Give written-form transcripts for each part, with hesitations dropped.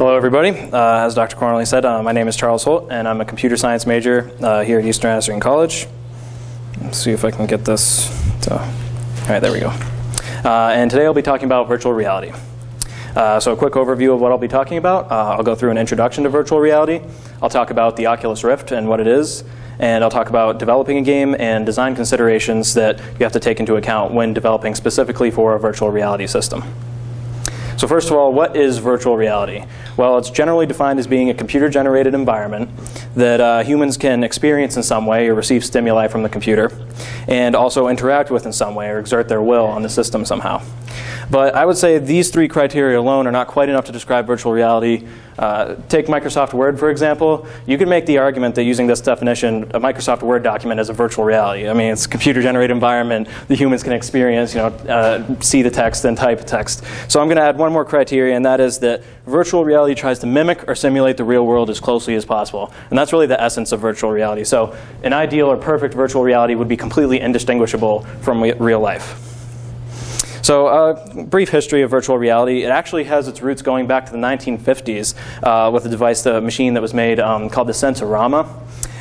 Hello everybody. As Dr. Cornelly said, my name is Charles Holt and I'm a computer science major here at Eastern Assyrian College. Let's see if I can get this to... Alright, there we go. And today I'll be talking about virtual reality. So a quick overview of what I'll be talking about. I'll go through an introduction to virtual reality. I'll talk about the Oculus Rift and what it is. And I'll talk about developing a game and design considerations that you have to take into account when developing specifically for a virtual reality system. So first of all, what is virtual reality? Well, it's generally defined as being a computer-generated environment that humans can experience in some way or receive stimuli from the computer and also interact with in some way or exert their will on the system somehow. But I would say these three criteria alone are not quite enough to describe virtual reality. Take Microsoft Word, for example. You could make the argument that using this definition, a Microsoft Word document is a virtual reality. I mean, it's a computer-generated environment the humans can experience, see the text and type text. So I'm going to add one more criteria, and that is that virtual reality tries to mimic or simulate the real world as closely as possible. And that's really the essence of virtual reality. So an ideal or perfect virtual reality would be completely indistinguishable from real life. So a brief history of virtual reality. It actually has its roots going back to the 1950s with a device, the machine that was made called the Sensorama.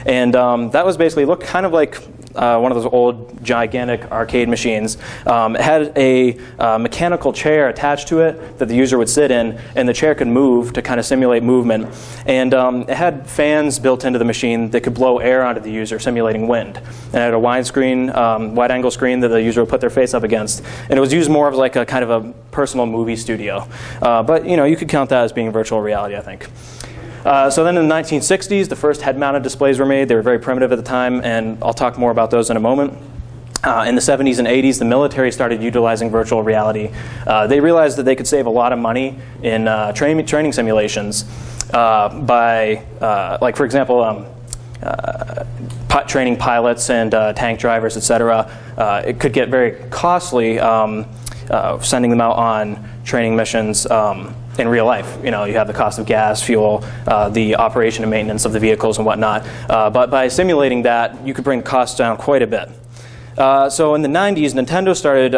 And that was basically, looked kind of like one of those old gigantic arcade machines. It had a mechanical chair attached to it that the user would sit in, and the chair could move to kind of simulate movement. And it had fans built into the machine that could blow air onto the user, simulating wind. And it had a wide-angle screen that the user would put their face up against. And it was used more of like a kind of a personal movie studio. But you could count that as being virtual reality, I think. So then in the 1960s, the first head-mounted displays were made. They were very primitive at the time, and I'll talk more about those in a moment. In the 70s and 80s, the military started utilizing virtual reality. They realized that they could save a lot of money in training simulations by, like for example, training pilots and tank drivers, etc. It could get very costly sending them out on training missions in real life. You have the cost of gas, fuel, the operation and maintenance of the vehicles and whatnot. But by simulating that, you could bring costs down quite a bit. So in the 90s, Nintendo started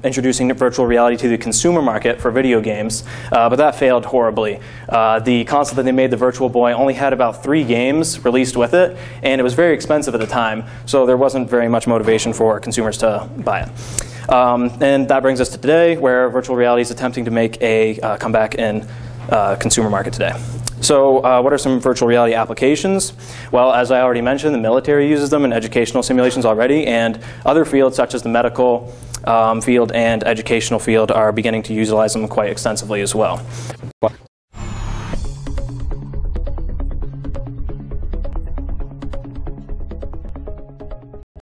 introducing virtual reality to the consumer market for video games, but that failed horribly. The console that they made, the Virtual Boy, only had about 3 games released with it, and it was very expensive at the time, so there wasn't very much motivation for consumers to buy it. And that brings us to today, where virtual reality is attempting to make a comeback in consumer market today. So what are some virtual reality applications? Well, as I already mentioned, the military uses them in educational simulations already, and other fields such as the medical field and educational field are beginning to utilize them quite extensively as well.